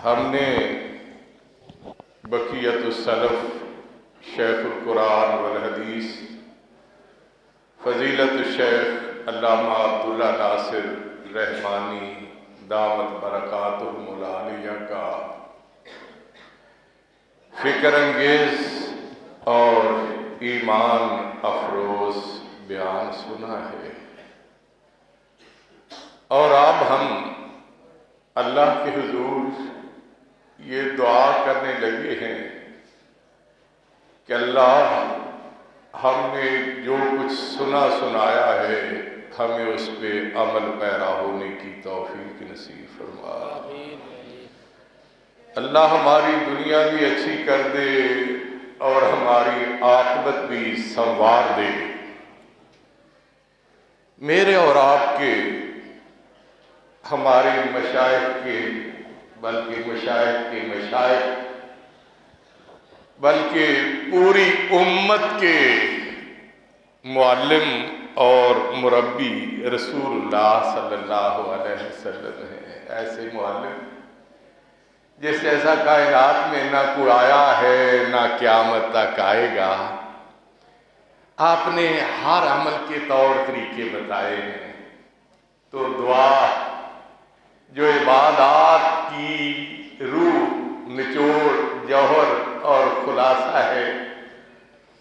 ہم نے بقیت السلف شیخ القرآن والحدیث فضیلت الشیخ علامہ عبداللہ ناصر رحمانی دامت برکاتہم العالیہ کا فکر انگیز اور ایمان افروز بیان سنا ہے، اور اب ہم اللہ کے حضور یہ دعا کرنے لگے ہیں کہ اللہ ہم نے جو کچھ سنایا ہے ہمیں اس پہ عمل پیرا ہونے کی توفیق نصیب فرما۔ اللہ ہماری دنیا بھی اچھی کر دے اور ہماری عاقبت بھی سنوار دے۔ میرے اور آپ کے، ہمارے مشائخ کے، بلکہ مشائخ کے مشائخ، بلکہ پوری امت کے معلم اور مربی رسول اللہ صلی اللہ علیہ وسلم ہیں۔ ایسے معلم جس جیسا کائنات میں نہ کوئی آیا ہے نہ قیامت تک آئے گا۔ آپ نے ہر عمل کے طور طریقے بتائے ہیں، تو دعا جو عبادات کی روح، نچوڑ، جوہر اور خلاصہ ہے،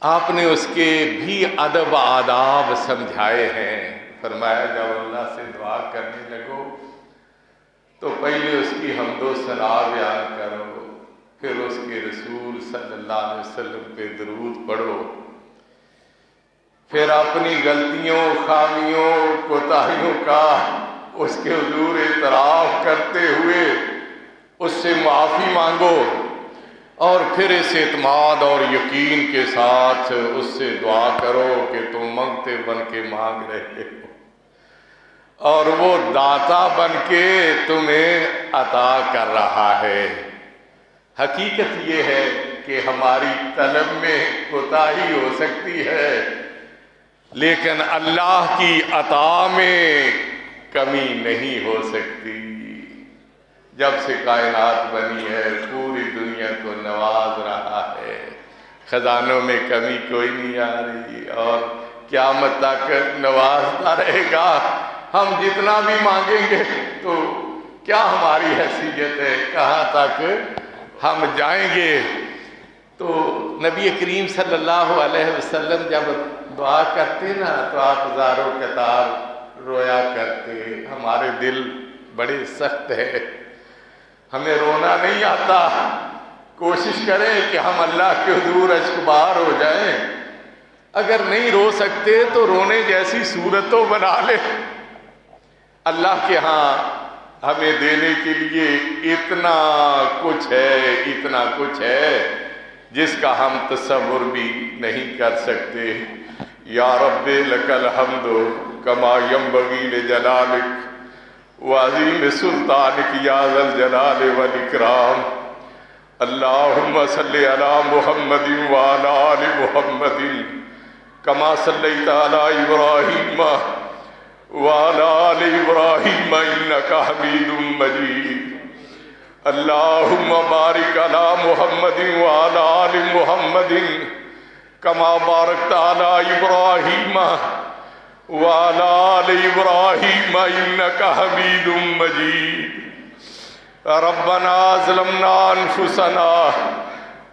آپ نے اس کے بھی ادب آداب سمجھائے ہیں۔ فرمایا جب اللہ سے دعا کرنے لگو تو پہلے اس کی حمد و ثنا بیان کرو، پھر اس کے رسول صلی اللہ علیہ وسلم پہ درود پڑھو، پھر اپنی غلطیوں، خامیوں، کوتاہیوں کا اس کے حضور اعتراف کرتے ہوئے اس سے معافی مانگو، اور پھر اس اعتماد اور یقین کے ساتھ اس سے دعا کرو کہ تم منگتے بن کے مانگ رہے ہو اور وہ داتا بن کے تمہیں عطا کر رہا ہے۔ حقیقت یہ ہے کہ ہماری طلب میں کوتاہی ہو سکتی ہے، لیکن اللہ کی عطا میں کمی نہیں ہو سکتی۔ جب سے کائنات بنی ہے پوری دنیا کو نواز رہا ہے، خزانوں میں کمی کوئی نہیں آ رہی، اور قیامت تک نوازتا رہے گا۔ ہم جتنا بھی مانگیں گے تو کیا ہماری حیثیت ہے، کہاں تک ہم جائیں گے۔ تو نبی کریم صلی اللہ علیہ وسلم جب دعا کرتے نا تو آپ ہزاروں قطار رویا کرتے۔ ہمارے دل بڑے سخت ہے، ہمیں رونا نہیں آتا۔ کوشش کریں کہ ہم اللہ کے حضور اشکبار ہو جائیں۔ اگر نہیں رو سکتے تو رونے جیسی صورت تو بنا لے۔ اللہ کے ہاں ہمیں دینے کے لیے اتنا کچھ ہے، اتنا کچھ ہے جس کا ہم تصور بھی نہیں کر سکتے۔ یا رب لک الحمد کما ینبغی لجلالک وعظیم سلطانک یا ذا الجلال والاکرام۔ اللہم صلی علی محمد وعلی آل محمد کما صلیت علی ابراہیم وعلی آل ابراہیم انک حمید مجید۔ اللہم بارک علی محمد وعلی آل محمد کما بارکت علی ابراہیم وعلی آل ابراہیم انک حمید مجید۔ ربنا ظلمنا انفسنا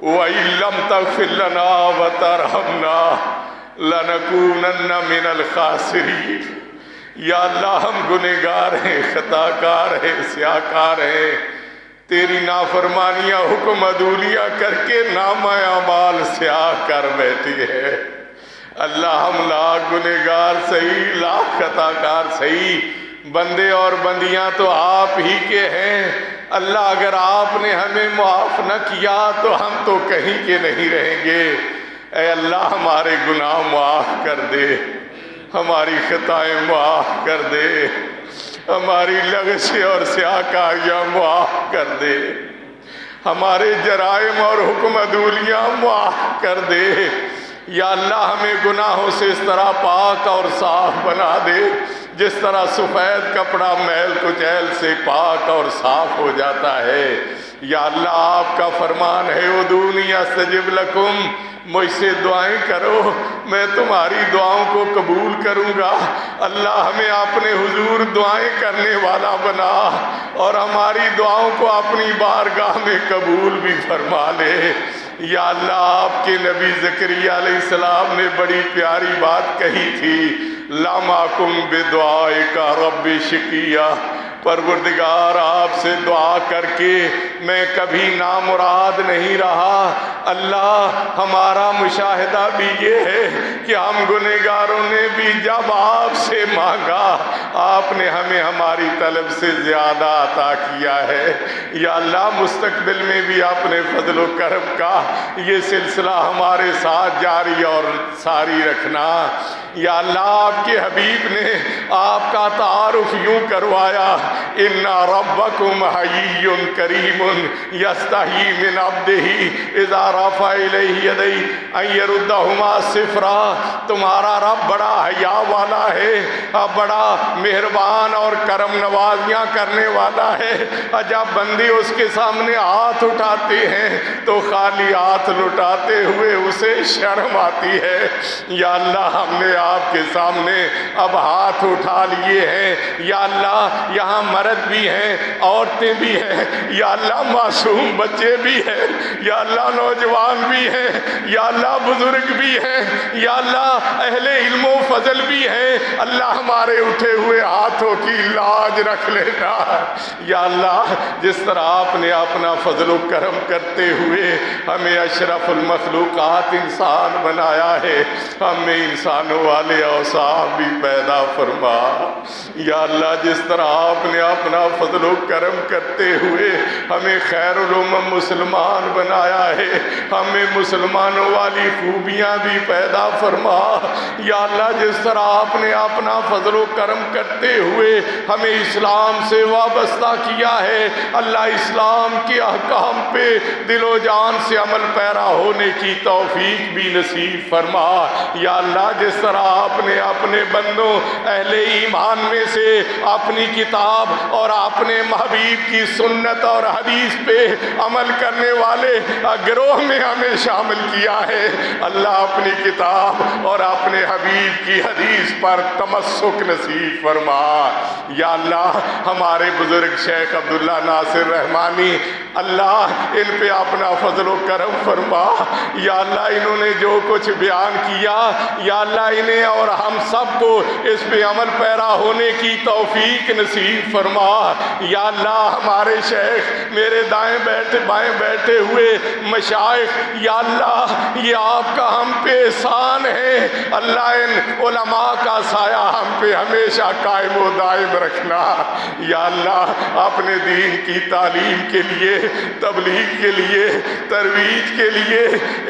وان لم تغفر لنا وترحمنا لنکونن من الخاسرین۔ یا اللہ ہم گنہگار ہیں، خطا کار ہیں، سیاہ کار ہیں، تیری نافرمانیاں حکم عدولیہ کر کے نامہ اعمال سیاہ کر بیٹھی ہے۔ اللہ ہم لاکھ گنہگار صحیح، لاکھ خطا کار صحیح، بندے اور بندیاں تو آپ ہی کے ہیں۔ اللہ اگر آپ نے ہمیں معاف نہ کیا تو ہم تو کہیں کے نہیں رہیں گے۔ اے اللہ ہمارے گناہ معاف کر دے، ہماری خطائیں معاف کر دے، ہماری لغزشیں اور سیاکاریاں معاف کر دے، ہمارے جرائم اور حکم عدولیاں معاف کر دے۔ یا اللہ ہمیں گناہوں سے اس طرح پاک اور صاف بنا دے جس طرح سفید کپڑا میل کچیل سے پاک اور صاف ہو جاتا ہے۔ یا اللہ آپ کا فرمان ہے ادعونی استجب لکم، مجھ سے دعائیں کرو میں تمہاری دعاؤں کو قبول کروں گا۔ اللہ ہمیں اپنے حضور دعائیں کرنے والا بنا اور ہماری دعاؤں کو اپنی بارگاہ میں قبول بھی فرما لے۔ یا اللہ آپ کے نبی زکریا علیہ السلام نے بڑی پیاری بات کہی تھی، لم اکن بدعائک رب شقیا، پروردگار آپ سے دعا کر کے میں کبھی نامراد نہیں رہا۔ اللہ ہمارا مشاہدہ بھی یہ ہے کہ ہم گنہگاروں نے بھی جب آپ سے مانگا آپ نے ہمیں ہماری طلب سے زیادہ عطا کیا ہے۔ یا اللہ مستقبل میں بھی اپنے فضل و کرم کا یہ سلسلہ ہمارے ساتھ جاری اور ساری رکھنا۔ یا اللہ آپ کے حبیب نے آپ کا تعارف یوں کروایا، ان ربکم حیی کریم یستحیی من عبدہ اذا رفع الیہ یدیہ ان یردہما صفرا، تمہارا رب بڑا حیا والا ہے، بڑا مہربان اور کرم نوازیاں کرنے والا ہے۔ جب بندے اس کے سامنے ہاتھ اٹھاتے ہیں تو خالی ہاتھ لٹاتے ہوئے اسے شرم آتی ہے۔ یا اللہ ہم نے آپ کے سامنے اب ہاتھ اٹھا لیے ہیں۔ یا اللہ یہاں مرد بھی ہیں، عورتیں بھی ہیں، یا اللہ معصوم بچے بھی ہیں، یا اللہ نوجوان بھی ہیں، یا اللہ بزرگ بھی ہیں، یا اللہ اہل علم و فضل بھی ہیں۔ اللہ ہمارے اٹھے ہوئے ہاتھوں کی لاج رکھ لینا۔ یا اللہ جس طرح آپ نے اپنا فضل و کرم کرتے ہوئے ہمیں اشرف المخلوقات انسان بنایا ہے، ہمیں انسانوں والے اوصاف بھی پیدا فرما۔ یا اللہ جس طرح آپ نے اپنا فضل و کرم کرتے ہوئے ہمیں خیر الامم مسلمان بنایا ہے، ہمیں مسلمانوں والی خوبیاں بھی پیدا فرما۔ یا اللہ جس طرح آپ نے اپنا فضل و کرم کرتے ہوئے ہمیں اسلام سے وابستہ کیا ہے، اللہ اسلام کے احکام پہ دل و جان سے عمل پیرا ہونے کی توفیق بھی نصیب فرما۔ یا اللہ جس طرح آپ نے اپنے بندوں اہل ایمان میں سے اپنی کتاب اور اپنے محبیب کی سنت اور حدیث پہ عمل کرنے والے گروہ میں ہمیں شامل کیا ہے، اللہ اپنی کتاب اور اپنے حبیب کی حدیث پر تمسک نصیب فرما۔ یا اللہ ہمارے بزرگ شیخ عبداللہ ناصر رحمانی، اللہ ان پہ اپنا فضل و کرم فرما۔ یا اللہ انہوں نے جو کچھ بیان کیا، یا اللہ انہیں اور ہم سب کو اس پہ عمل پیرا ہونے کی توفیق نصیب فرما۔ یا اللہ ہمارے شیخ میرے دائیں بائیں بیٹھے ہوئے مشائخ، یا اللہ یہ آپ کا ہم پہ احسان ہے، اللہ ان علماء کا سایہ ہم پہ ہمیشہ قائم و دائم رکھنا۔ یا اللہ اپنے دین کی تعلیم کے لیے، تبلیغ کے لیے، ترویج کے لیے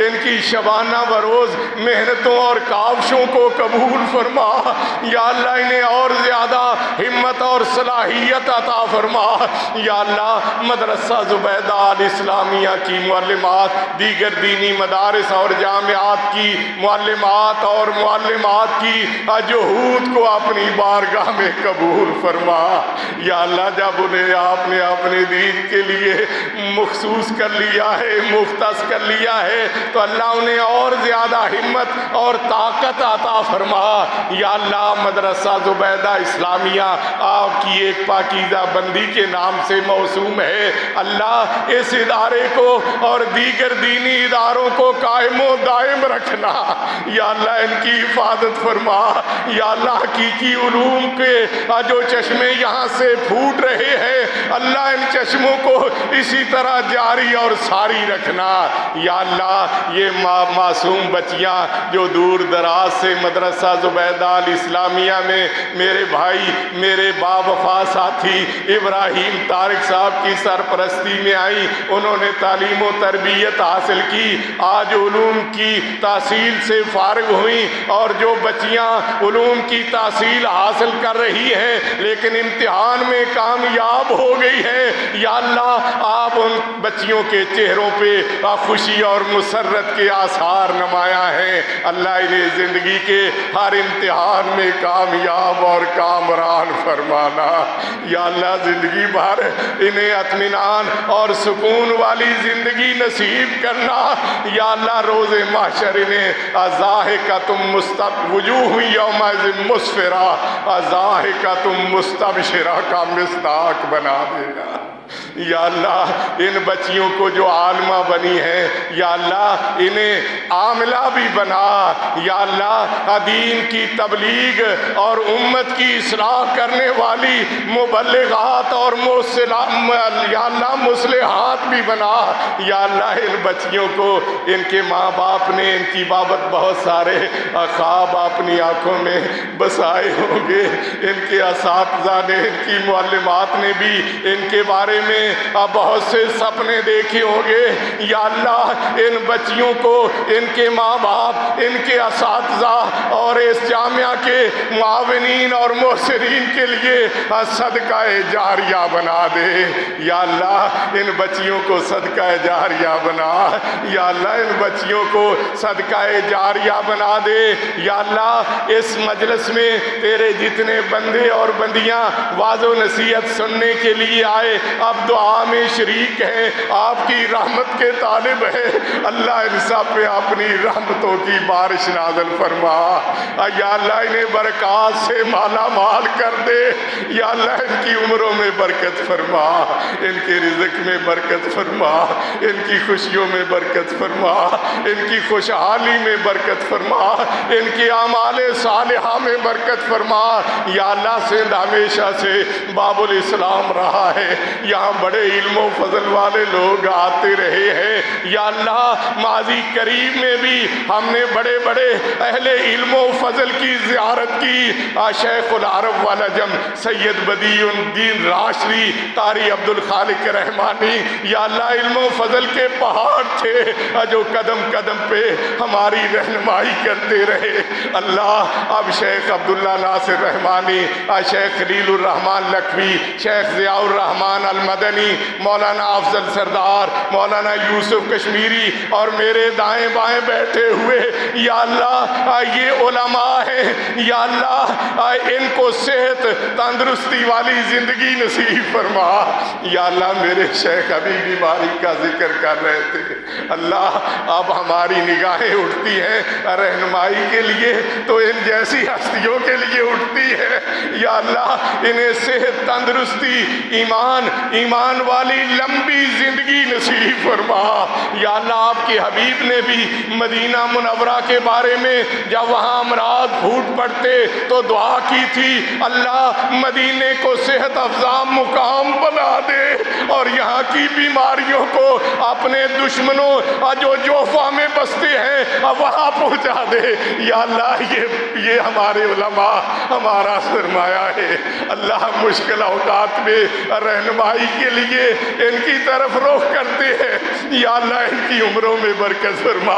ان کی شبانہ بروز محنتوں اور کاوشوں کو قبول فرما۔ یا اللہ انہیں اور زیادہ ہمت اور صلاحیت عطا فرما۔ یا اللہ مدرسہ زبیدہ الاسلامیہ کی معلمات، دیگر دینی مدارس اور جامعات کی معلمات اور معلمات کی جہود کو اپنی بارگاہ میں قبول فرما۔ یا اللہ جب انہیں آپ نے اپنے دین کے لیے مخصوص کر لیا ہے، مختص کر لیا ہے، تو اللہ انہیں اور زیادہ ہمت اور طاقت عطا فرما۔ یا اللہ مدرسہ زبیدہ اسلامیہ آپ کی ایک پاکیزہ بندی کے نام سے موسوم ہے، اللہ اس ادارے کو اور دیگر دینی اداروں کو قائم و دائم رکھنا۔ یا اللہ ان کی حفاظت فرما۔ یا اللہ حقیقی علوم کے جو چشمے یہاں سے پھوٹ رہے ہیں، اللہ ان چشموں کو اسی طرح جاری اور ساری رکھنا۔ یا اللہ یہ معصوم بچیاں جو دور دراز سے مدرسہ زبیدہ الاسلامیہ میں میرے بھائی، میرے باوفا ساتھی ابراہیم طارق صاحب کی سرپرستی میں آئیں، انہوں نے تعلیم و تربیت حاصل کی، آج علوم کی تحصیل سے فارغ ہوئیں، اور جو بچیاں علوم کی تحصیل حاصل کر رہی ہیں لیکن امتحان میں کامیاب ہو گئی ہیں، یا اللہ آپ ان بچیوں کے چہروں پہ خوشی اور مسرت کے آثار نمایاں ہیں، اللہ انہیں زندگی کے ہر امتحان میں کامیاب اور کامران فرمانا، یا اللہ زندگی بھر انہیں اطمینان اور سکون والی زندگی نصیب کرنا، یا اللہ روز محشر انہیں ضاحکۃ وجوہ یومئذ مسفرہ ضاحکۃ مستبشرہ کا مصداق بنا دینا، یا اللہ ان بچیوں کو جو عالمہ بنی ہیں یا اللہ انہیں عاملہ بھی بنا، یا اللہ دین کی تبلیغ اور امت کی اصلاح کرنے والی مبلغات اور یا اللہ مصلحات بھی بنا، یا اللہ ان بچیوں کو ان کے ماں باپ نے ان کی بابت بہت سارے خواب اپنی آنکھوں میں بسائے ہوں گے، ان کے اساتذہ نے ان کی معلمات نے بھی ان کے بارے میں بہت سے سپنے دیکھے ہوں گے، یا اللہ ان بچیوں کو ان کے ماں باپ ان کے اساتذہ اور اس جامعہ کے معاونین اور محسنین کے لیے صدقہ جاریہ بنا دے، یا اللہ ان بچیوں کو صدقہ جاریہ بنا، یا اللہ ان بچیوں کو صدقہ جاریہ بنا دے، یا اللہ اس مجلس میں تیرے جتنے بندے اور بندیاں واعظ و نصیحت سننے کے لیے آئے اب دعا میں شریک ہیں، آپ کی رحمت کے طالب ہیں، اللہ ان سب پہ اپنی رحمتوں کی بارش نازل فرما، یا اللہ انہیں برکات سے مالا مال کر دے، یا اللہ ان کی عمروں میں برکت فرما، ان کے رزق میں برکت فرما، ان کی خوشیوں میں برکت فرما، ان کی خوشحالی میں برکت فرما، ان کی اعمال صالحہ میں برکت فرما، یا اللہ سندھ ہمیشہ سے باب الاسلام رہا ہے، یہاں بڑے علم و فضل والے لوگ آتے رہے ہیں، یا اللہ ماضی قریب میں بھی ہم نے بڑے بڑے اہل علم و فضل کی زیارت کی، شیخ العرب والعجم سید بدیع الدین راشدی قاری عبدالخالق رحمانی، یا اللہ علم و فضل کے پہاڑ تھے جو قدم قدم پہ ہماری رہنمائی کرتے رہے، اللہ اب شیخ عبداللہ ناصر رحمانی، شیخ خلیل الرحمن لکھوی، شیخ ضیاء الرحمن المدنی، مولانا افضل سردار، مولانا یوسف کشمیری اور میرے دائیں بائیں بیٹھے ہوئے، یا اللہ یہ علماء ہیں، یا اللہ ان کو صحت تندرستی والی زندگی نصیب فرما، یا اللہ میرے شیخ ابھی بیماری کا ذکر کر رہے تھے، اللہ اب ہماری نگاہیں اٹھتی ہیں رہنمائی کے لیے تو ان جیسی ہستیوں کے لیے اٹھتی ہے، یا اللہ انہیں صحت تندرستی ایمان والی لمبی زندگی نصیب فرما، یا اللہ آپ کے حبیب نے بھی مدینہ منورہ کے بارے میں جب وہاں امراض پھوٹ پڑتے تو دعا کی تھی، اللہ مدینے کو صحت افزا مقام بنا دے اور یہاں کی بیماریوں کو اپنے دشمنوں جو جوفہ میں بستے ہیں وہاں پہنچا دے، یا اللہ یہ ہمارے علماء ہمارا سرمایہ ہے، اللہ مشکل اوقات میں رہنمائی کے لیے ان کی طرف رخ کرتے ہیں، یا اللہ ان کی عمروں میں برکت فرما،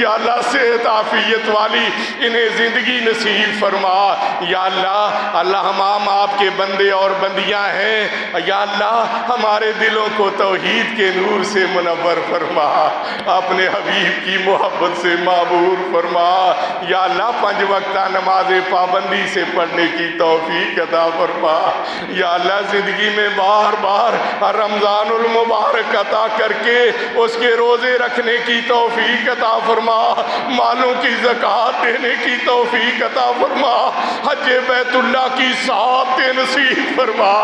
یا اللہ صحت عافیت والی انہیں زندگی نصیب فرما، یا اللہ ہم آپ کے بندے اور بندیاں ہیں، یا اللہ ہمارے دلوں کو توحید کے نور سے منور فرما، اپنے حبیب کی محبت سے معمور فرما، یا اللہ 5 وقتہ نماز پابندی سے پڑھنے کی توفیق عطا فرما، یا اللہ زندگی میں بار بار رمضان المبارک عطا کر کے اس کے روزے رکھنے کی توفیق عطا فرما، مالوں کی زکوٰۃ دینے کی توفیق عطا فرما، حج بیت اللہ کی سعادت نصیب فرما،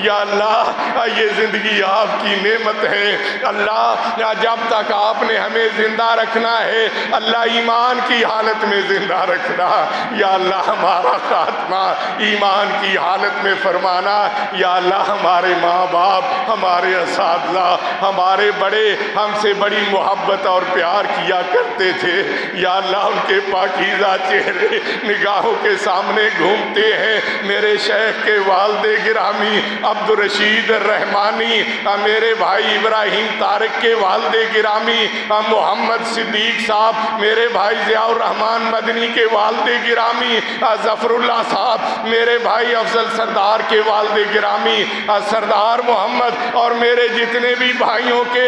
یا اللہ یہ زندگی آپ کی نعمت ہے، اللہ جب تک آپ نے ہمیں زندہ رکھنا ہے اللہ ایمان کی حالت میں زندہ رکھنا، یا اللہ ہمارا خاتمہ ایمان کی حالت میں فرمانا، یا اللہ ہمارے ماں باپ ہمارے اساتذہ، ہمارے بڑے ہم سے بڑی محبت اور پیار کیا کرتے تھے، یا اللہ ان کے پاکیزہ چہرے نگاہوں کے سامنے گھومتے ہیں۔ میرے شیخ کے والد گرامی عبدالرشید الرحمانی، میرے بھائی ابراہیم طارق کے والد گرامی محمد صدیق صاحب، میرے بھائی ضیاء الرحمن مدنی کے والد گرامی ظفر اللہ صاحب، میرے بھائی افضل سردار کے والد گرامی سردار محمد، اور میرے جتنے بھی بھائیوں کے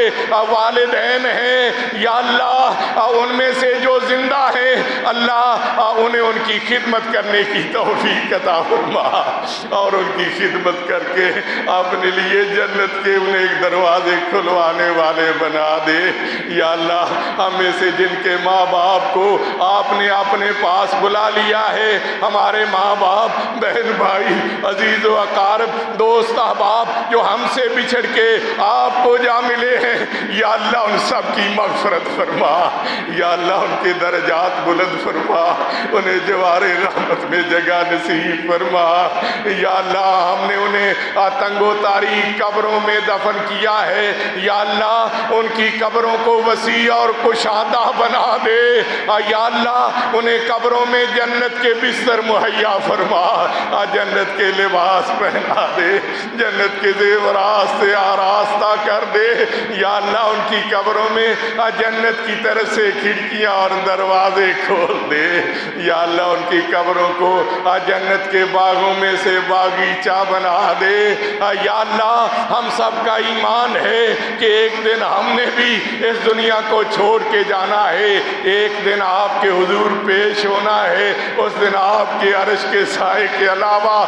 والدین ہیں، یا اللہ ان میں سے جو زندہ ہیں اللہ انہیں ان کی خدمت کرنے کی توفیق عطا فرما، اور ان کی خدمت کر کے اپنے لیے جنت کے انہیں ایک دروازے کھلوانے والے بنا دے۔ یا اللہ ہمیں سے جن کے ماں باپ کو آپ نے اپنے پاس بلا لیا ہے، ہمارے ماں باپ، بہن بھائی، عزیز و اقارب، دوست احباب جو ہم سے بچھڑ کے آپ کو جا ملے ہیں، یا اللہ ان سب کی مغفرت فرما، یا اللہ ان کے درجات بلند فرما، انہیں جوار رحمت میں جگہ نصیب فرما۔ یا اللہ ہم نے انہیں تنگ و تاریک قبروں میں دفن کیا ہے، یا اللہ ان کی قبروں کو وسیع اور کشادہ بنا دے، یا اللہ انہیں قبروں میں جنت کے بستر مہیا فرما، جنت کے لباس پہنا دے، جنت کے زیورات سے آراستہ کر دے، یا اللہ ان کی قبروں میں جنت کی طرف سے کھڑکیاں اور دروازے کھول دے، یا اللہ ان کی قبروں کو جنت کے باغوں میں سے باغیچہ بنا دے۔ یا اللہ ہم سب کا ایمان ہے کہ ایک دن ہم نے بھی اس دنیا کو چھوڑ کے جانا ہے، ایک دن آپ کے حضور پیش ہونا ہے، اس دن آپ کے عرش کے سائے کے علاوہ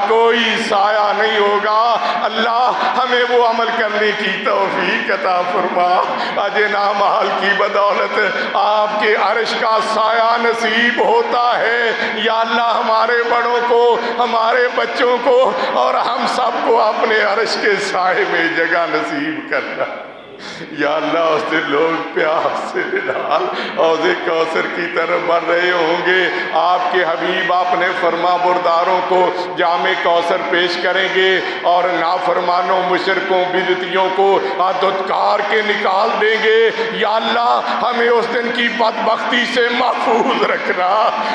کوئی سایہ نہیں ہوگا۔ اللہ ہمیں وہ عمل کرنے کی توفیق عطا فرما جنا محل کی بدولت آپ کے عرش کا سایہ نصیب ہوتا ہے۔ یا اللہ ہمارے بڑوں کو، ہمارے بچوں کو اور ہم سب کو اپنے عرش کے سائے میں جگہ نصیب کرنا۔ یا اللہ اس دن لوگ پیاس سے نال حوض کوثر کی طرف بڑھ رہے ہوں گے، آپ کے حبیب اپنے فرما برداروں کو جام کوثر پیش کریں گے، اور نافرمانوں، مشرکوں، بدعتیوں کو دھتکار کے نکال دیں گے۔ یا اللہ ہمیں اس دن کی بدبختی سے محفوظ رکھنا۔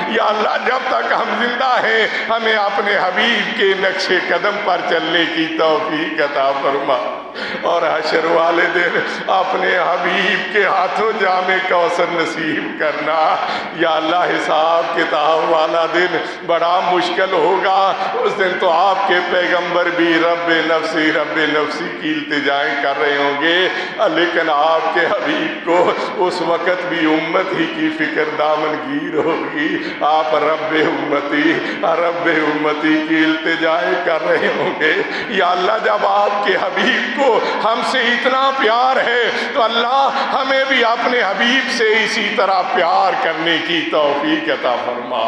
یا اللہ جب تک ہم زندہ ہیں ہمیں اپنے حبیب کے نقش قدم پر چلنے کی توفیق عطا فرما، اور حشر والے دن اپنے حبیب کے ہاتھوں جام کوثر نصیب کرنا۔ یا اللہ حساب کتاب والا دن بڑا مشکل ہوگا، اس دن تو آپ کے پیغمبر بھی رب نفسی کی التجائیں کر رہے ہوں گے، لیکن آپ کے حبیب کو اس وقت بھی امت ہی کی فکر دامن گیر ہوگی، آپ رب امتی کی التجائیں کر رہے ہوں گے۔ یا اللہ جب آپ کے حبیب کو ہم سے اتنا پیار ہے تو اللہ ہمیں بھی اپنے حبیب سے اسی طرح پیار کرنے کی توفیق عطا فرما۔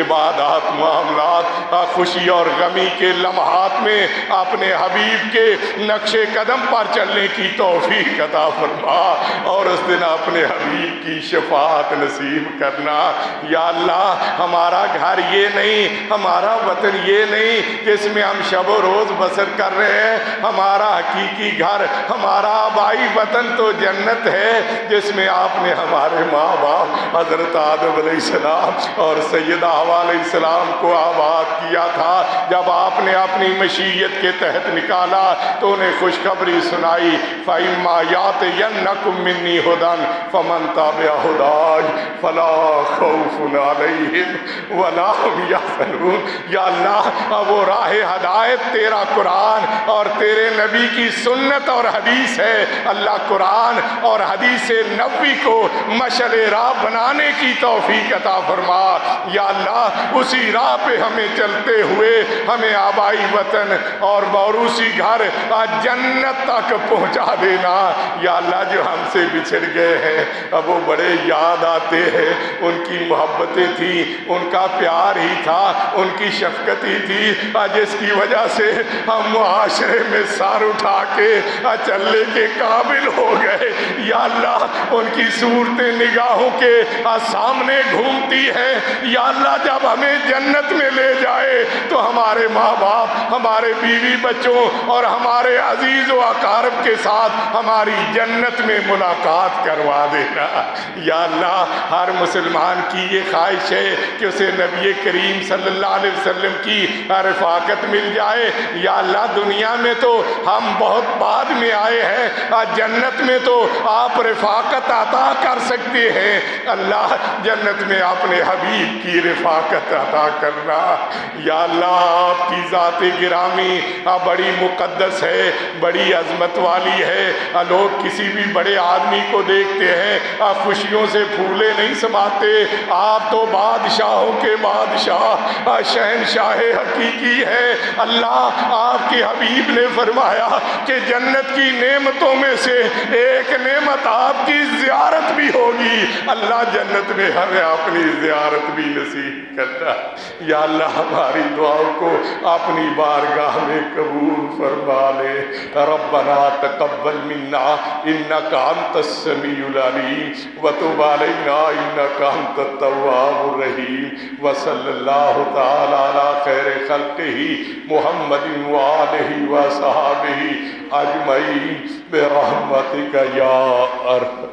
عبادات، معاملات، خوشی اور غمی کے لمحات میں اپنے حبیب کے نقش قدم پر چلنے کی توفیق عطا فرما، اور اس دن اپنے حبیب کی شفاعت نصیب کرنا۔ یا اللہ ہمارا گھر یہ نہیں، ہمارا وطن یہ نہیں جس میں ہم شب و روز بسر کر رہے ہیں، ہمارا حقیقی گھر، ہمارا آبائی وطن تو جنت ہے جس میں آپ نے ہمارے ماں باپ حضرت آدم علیہ السلام اور سیدہ حوا علیہ السلام کو آباد کیا تھا۔ جب آپ نے اپنی مشیت کے تحت نکالا تو انہیں خوشخبری سنائی، فَإِمَّا يَأْتِيَنَّكُم مِّنِّي هُدًى فَمَن تَبِعَ هُدَايَ فَلَا خَوْفٌ عَلَيْهِمْ وَلَا هُمْ يَحْزَنُونَ۔ یا اللہ وہ راہ ہدایت تیرا قرآن اور تیرے نبی کی سنت اور حدیث ہے، اللہ قرآن اور حدیث نبوی کو مشعل راہ بنانے کی توفیق عطا فرما۔ یا اللہ اسی راہ پہ ہمیں چلتے ہوئے ہمیں آبائی وطن اور موروثی گھر جنت تک پہنچا دینا۔ یا اللہ جو ہم سے بچھڑ گئے ہیں اب وہ بڑے یاد آتے ہیں، ان کی محبتیں تھیں، ان کا پیار ہی تھا، ان کی شفقت ہی تھی جس کی وجہ سے ہم معاشرے میں سر اٹھا کے چلنے کے قابل ہو گئے۔ یا اللہ ان کی صورتیں نگاہوں کے سامنے گھومتی ہیں۔ یا اللہ جب ہمیں جنت میں لے جائے تو ہمارے ماں باپ، ہمارے بیوی بچوں اور ہمارے عزیز و اقارب کے ساتھ ہماری جنت میں ملاقات کروا دینا۔ یا اللہ ہر مسلمان کی یہ خواہش ہے کہ اسے نبی کریم صلی اللہ علیہ وسلم کی رفاقت مل جائے۔ یا اللہ دنیا میں تو ہم بہت بعد میں آئے ہیں، جنت میں تو آپ رفاقت عطا کر سکتے ہیں۔ اللہ جنت میں اپنے حبیب کی رفاقت عطا کرنا۔ یا اللہ آپ کی ذات گرامی بڑی مقدس ہے، بڑی عظمت والی ہے۔ لوگ کسی بھی بڑے آدمی کو دیکھتے ہیں خوشیوں سے پھولے نہیں سماتے، آپ تو بادشاہوں کے بادشاہ، شہنشاہ حقیقی ہے۔ اللہ آپ کے حبیب نے فرمایا کہ جنت کی نعمتوں میں سے ایک نعمت آپ کی زیارت بھی ہوگی۔ اللہ جنت میں ہمیں اپنی زیارت بھی نصیب کرنا۔ یا اللہ ہماری دعاؤں کو اپنی بارگاہ میں قبول فرما لے۔ ربنا تقبل منا انک انت السمیع العلیم وتب علینا انک انت التواب الرحیم وصلی اللہ تعالی علی خیر خلقہ محمد وآلہ وصحبہ اجمعین برحمتک یا ارحم